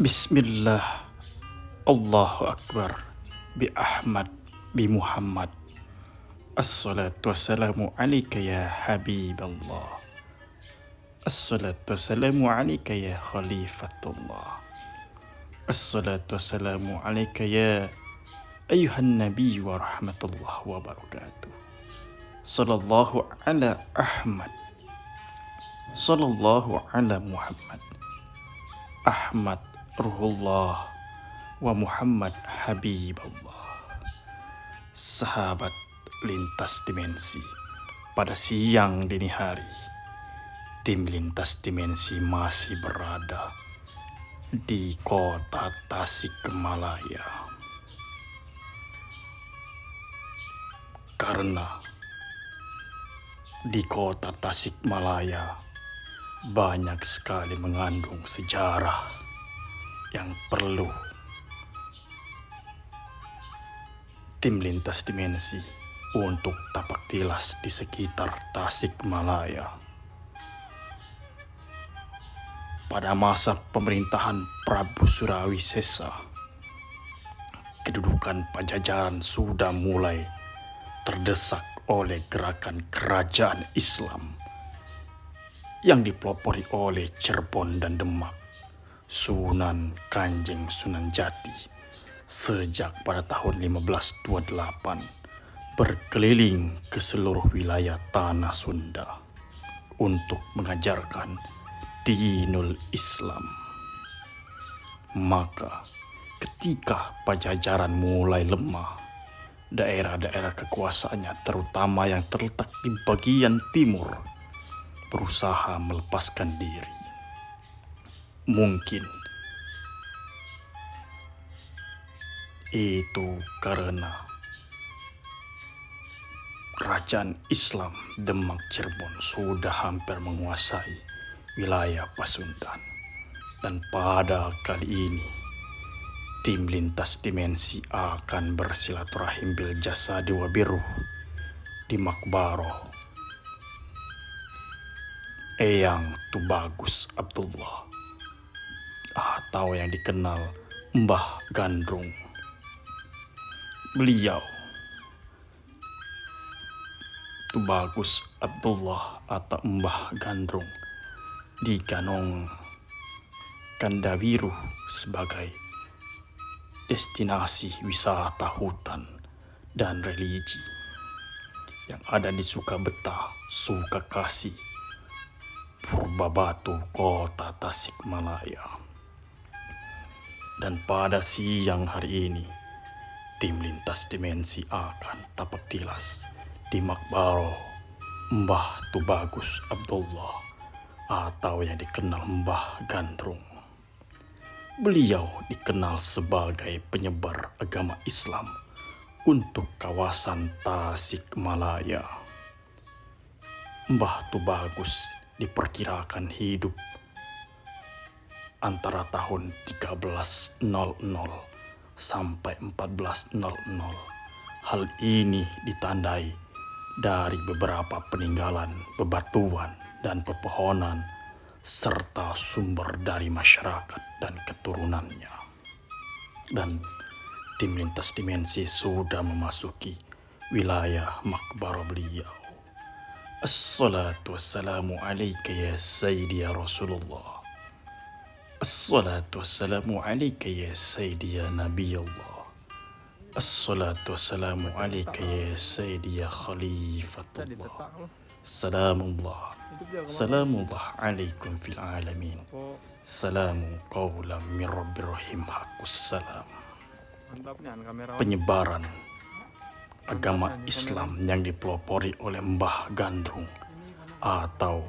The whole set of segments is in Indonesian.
Bismillah, Allahu Akbar, bi Ahmad, bi Muhammad. Assalatu wassalamu alaika ya Habiballah. Assalatu wassalamu alaika ya Khalifatullah. Assalatu wassalamu alaika ya ayuhan Nabi wa rahmatullah wa barakatuh. Sallallahu ala Ahmad. Sallallahu ala Muhammad. Ahmad Ruhullah wa Muhammad Habiballah. Sahabat lintas dimensi, pada siang dini hari, tim lintas dimensi masih berada di kota Tasikmalaya. Karena di kota Tasikmalaya banyak sekali mengandung sejarah yang perlu tim lintas dimensi untuk tapak tilas di sekitar Tasikmalaya. Pada masa pemerintahan Prabu Surawi Sesa, kedudukan Pajajaran sudah mulai terdesak oleh gerakan kerajaan Islam yang dipelopori oleh Cirebon dan Demak, Sunan Kanjeng Sunan Jati, sejak pada tahun 1528 berkeliling ke seluruh wilayah tanah Sunda untuk mengajarkan dinul Islam. Maka ketika Pajajaran mulai lemah, daerah-daerah kekuasaannya terutama yang terletak di bagian timur berusaha melepaskan diri. Mungkin itu karena kerajaan Islam Demak Cirebon sudah hampir menguasai wilayah Pasundan. Dan pada kali ini, tim lintas dimensi akan bersilaturahim bil jasadi wa biruh di Makbaro Eyang Tubagus Abdullah atau yang dikenal Mbah Gandrung. Beliau Tubagus Abdullah atau Mbah Gandrung diganong Kandawiru sebagai destinasi wisata hutan dan religi yang ada di Sukabeta, Sukakasi, Purbabatu, kota Tasikmalaya. Dan pada siang hari ini, tim lintas dimensi akan tapak tilas di Makbaro Mbah Tubagus Abdullah atau yang dikenal Mbah Gandrung. Beliau dikenal sebagai penyebar agama Islam untuk kawasan Tasikmalaya. Mbah Tubagus diperkirakan hidup antara tahun 1300 sampai 1400. Hal ini ditandai dari beberapa peninggalan bebatuan dan pepohonan serta sumber dari masyarakat dan keturunannya. Dan tim lintas dimensi sudah memasuki wilayah makbara beliau. Assalatu wassalamu alaika ya Sayyidi ya Rasulullah. Assalatu wassalamu alaika ya Sayyidi ya Nabi Allah. Assalatu wassalamu alaika ya Sayyidi ya Khalifatullah. Salamullah. Salamullah alaikum fil alamin. Salamu qawlam min rabbir rahim. Hakussalam. Penyebaran agama Islam yang dipelopori oleh Mbah Gandrung atau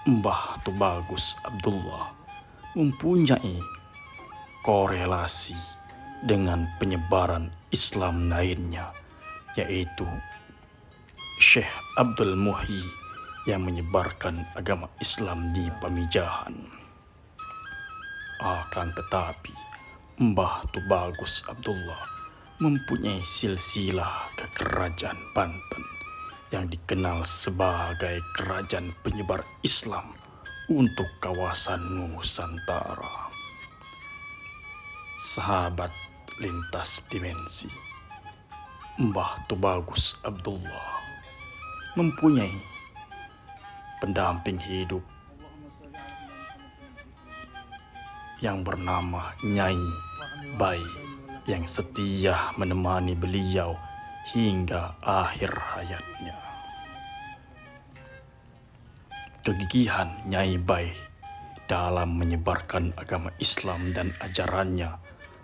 Mbah Tubagus Abdullah mempunyai korelasi dengan penyebaran Islam lainnya, yaitu Syekh Abdul Muhyi yang menyebarkan agama Islam di Pamijahan. Akan tetapi Mbah Tubagus Abdullah mempunyai silsilah ke kerajaan Banten yang dikenal sebagai kerajaan penyebar Islam untuk kawasan Nusantara. Sahabat lintas dimensi, Mbah Tubagus Abdullah mempunyai pendamping hidup yang bernama Nyai Bai yang setia menemani beliau hingga akhir hayatnya. Kegigihan Nyai Bai dalam menyebarkan agama Islam dan ajarannya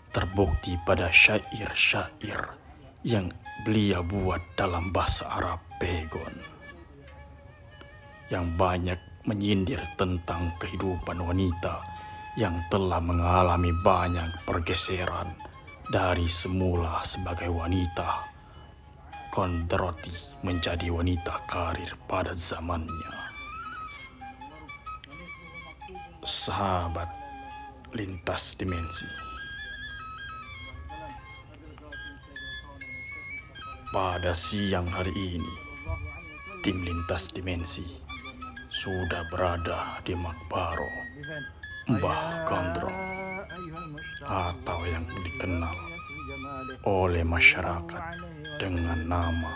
terbukti pada syair-syair yang beliau buat dalam bahasa Arab Pegon, yang banyak menyindir tentang kehidupan wanita yang telah mengalami banyak pergeseran dari semula sebagai wanita kondrati menjadi wanita karir pada zamannya. Sahabat lintas dimensi, pada siang hari ini tim lintas dimensi sudah berada di Makbaro Mbah Gondrong, atau yang dikenal oleh masyarakat dengan nama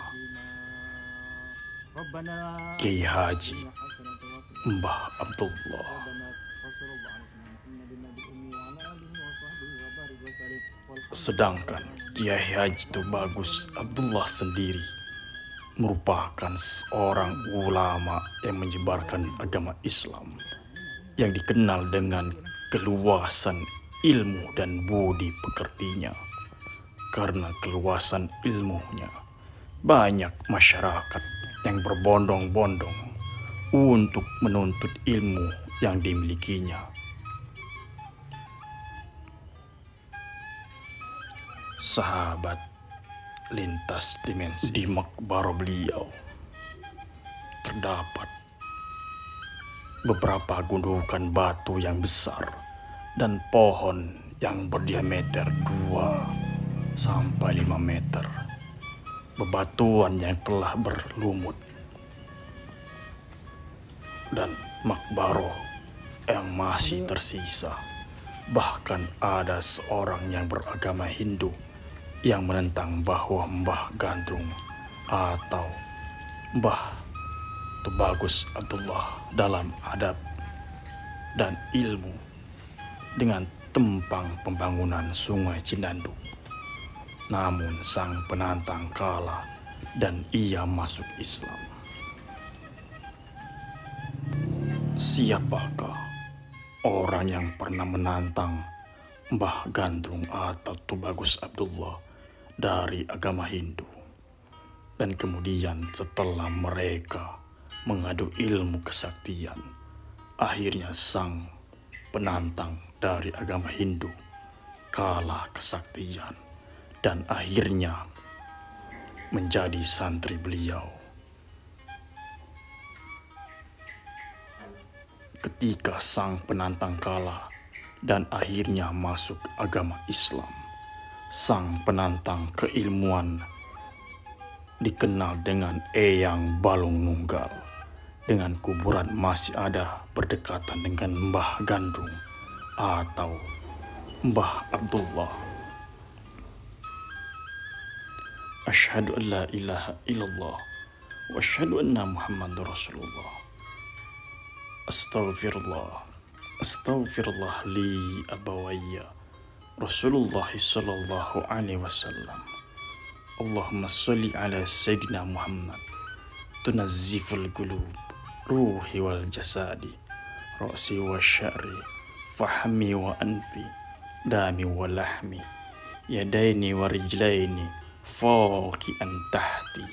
Kiai Haji Mbah Abdullah. Sedangkan Kiai Haji Tubagus Abdullah sendiri merupakan seorang ulama yang menyebarkan agama Islam yang dikenal dengan keluasan ilmu dan budi pekertinya. Karena keluasan ilmunya, banyak masyarakat yang berbondong-bondong untuk menuntut ilmu yang dimilikinya. Sahabat lintas dimensi, di makbaro beliau terdapat beberapa gundukan batu yang besar dan pohon yang berdiameter 2 sampai 5 meter. Bebatuan yang telah berlumut dan makbaro yang masih tersisa. Bahkan ada seorang yang beragama Hindu yang menentang bahwa Mbah Gandrung atau Mbah Tubagus Abdullah dalam adab dan ilmu dengan tentang pembangunan Sungai Cinanduk. Namun sang penantang kalah dan ia masuk Islam. Siapakah orang yang pernah menantang Mbah Gandrung atau Tubagus Abdullah dari agama Hindu? Dan kemudian setelah mereka mengadu ilmu kesaktian, akhirnya sang penantang dari agama Hindu kalah kesaktian dan akhirnya menjadi santri beliau. Ketika sang penantang kalah dan akhirnya masuk agama Islam, sang penantang keilmuan dikenal dengan Eyang Balung Nunggal, dengan kuburan masih ada berdekatan dengan Mbah Gandrung atau Mbah Abdullah. Asyhadu an la ilaha illallah wa asyhadu anna Muhammadur Rasulullah. Astaghfirullah li abawayya Rasulullah sallallahu alaihi wasallam. Allahumma sholli ala Sayyidina Muhammad tunazziful qulub ruhi wal jasadi ra'si wa sya'ri fahmi wa anfi dami wa lahmi yadaini wa rijlaini fawqi an tahti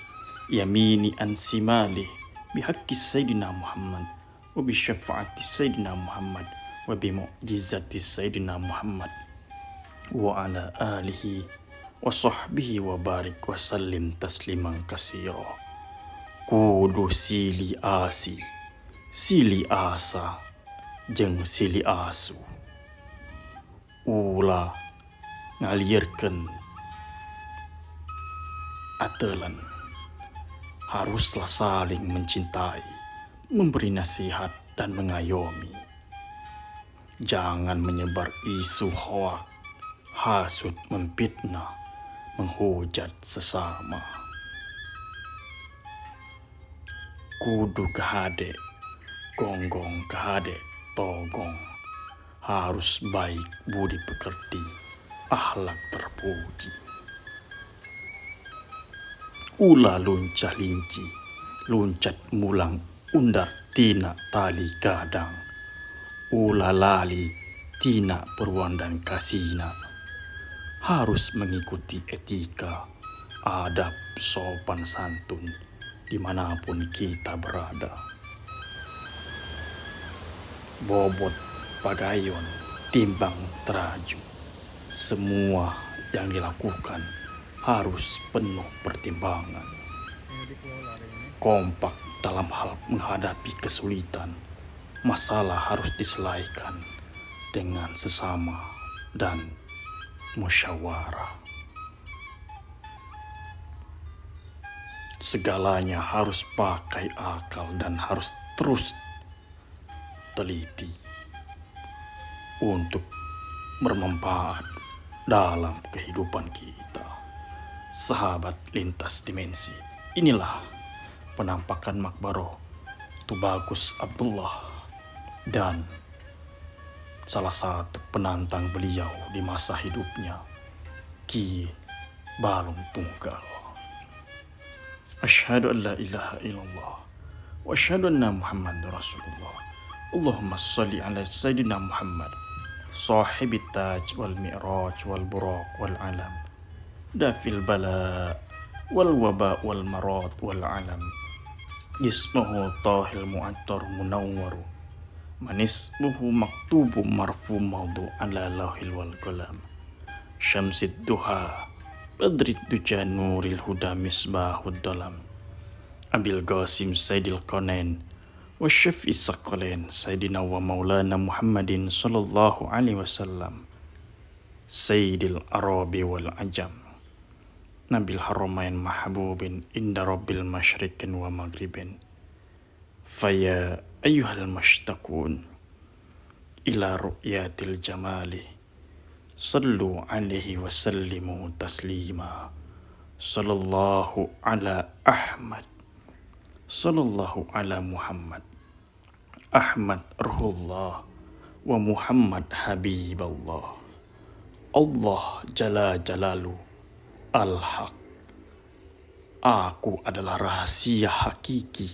yamini an simali bihaqqi Sayyidina Muhammad wa bi syafaati Sayyidina Muhammad wa bi mu'jizati Sayyidina Muhammad wa ala alihi wa sahbihi wa barik wa sallim tasliman kasira. Kudu sili asi, sili asa, jeung sili asu. Ulah ngalirkeun atelan. Haruslah saling mencintai, memberi nasihat dan mengayomi. Jangan menyebar isu hoak hasut memfitnah, menghujat sesama. Kudu kehade, gonggong kehade, togong. Harus baik budi pekerti, akhlak terpuji. Ula luncah linci, luncat mulang, undar tina tali gadang. Ula lali, tina perwan dan kasina. Harus mengikuti etika, adab, sopan santun, dimanapun kita berada. Bobot pagayon, timbang teraju. Semua yang dilakukan harus penuh pertimbangan. Kompak dalam hal menghadapi kesulitan. Masalah harus diselesaikan dengan sesama dan musyawarah. Segalanya harus pakai akal dan harus terus teliti untuk bermanfaat dalam kehidupan kita. Sahabat lintas dimensi, inilah penampakan Makbaro Tubagus Abdullah dan salah satu penantang beliau di masa hidupnya, Ki Balong Tunggal. Asyhadu an la ilaha illallah wa asyhadu anna Muhammadar Rasulullah. Allahumma shalli ala Sayyidina Muhammad sahibit taj wal mi'raj wal buraq wal alam dafil bala wal waba wal marad wal alam ismuhu tahil mu'attar munawwaru manismuhu maktubu marfu maudu ala lauhil wal qalam syamsid duha badrid duja nuril huda misbahud dalam abil qasim sayyidil qanain wa syafi'i saqalain sayyidina wa maulana Muhammadin sallallahu alaihi wasallam sayyidil arabi wal ajam nabil haramain mahbubin inda rabbil masyrikin wa maghribin faya ayyuhal mashtaqun ila ru'yatil jamali sallu alaihi wa sallimu taslima sallallahu ala Ahmad sallallahu ala Muhammad Ahmad Ruhullah wa Muhammad Habiballah. Allah Jalla Jalalu Al-Haq. Aku adalah rahasia hakiki.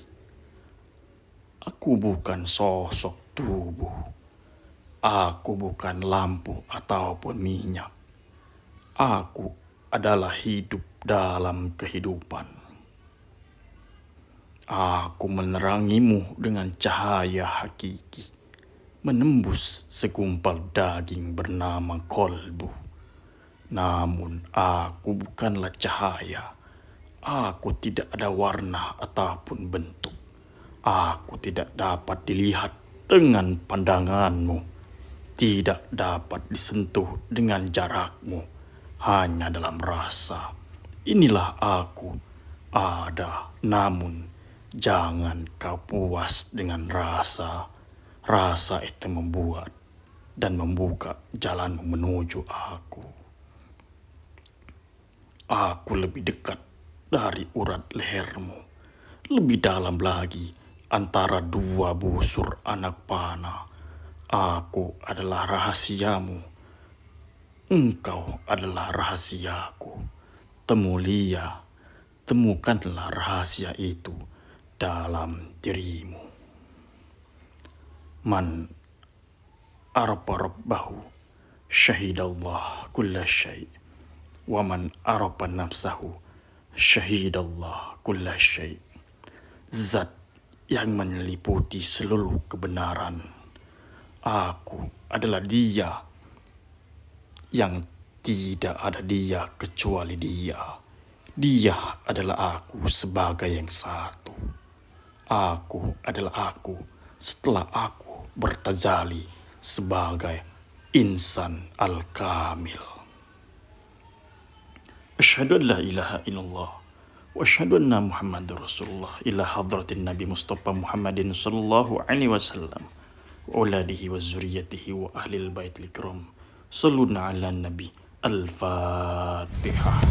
Aku bukan sosok tubuh. Aku bukan lampu ataupun minyak. Aku adalah hidup dalam kehidupan. Aku menerangimu dengan cahaya hakiki, menembus segumpal daging bernama kolbu. Namun aku bukanlah cahaya. Aku tidak ada warna ataupun bentuk. Aku tidak dapat dilihat dengan pandanganmu. Tidak dapat disentuh dengan jarakmu. Hanya dalam rasa. Inilah aku. Ada, namun jangan kau puas dengan rasa. Rasa itu membuat dan membuka jalanmu menuju aku. Aku lebih dekat dari urat lehermu. Lebih dalam lagi antara dua busur anak panah. Aku adalah rahasiamu. Engkau adalah rahasiaku. Temulia, temukanlah rahasia itu dalam dirimu. Man arafa rabbahu syahidallah kulla syai' wa man arafa nafsahu syahidallah kulla syai'. Zat yang meliputi seluruh kebenaran. Aku adalah dia yang tidak ada dia kecuali dia. Dia adalah aku sebagai yang satu. Aku adalah aku setelah aku bertajali sebagai insan al-kamil. Asyhadu an la ilaha illallah wa asyhadu anna Muhammadar Rasulullah ila hadratin Nabi Mustafa Muhammadin sallallahu alaihi wasallam wa auladihi wa zuriyatihi wa ahlil baitil kiram. Salluna ala nabi Al-Fatihah.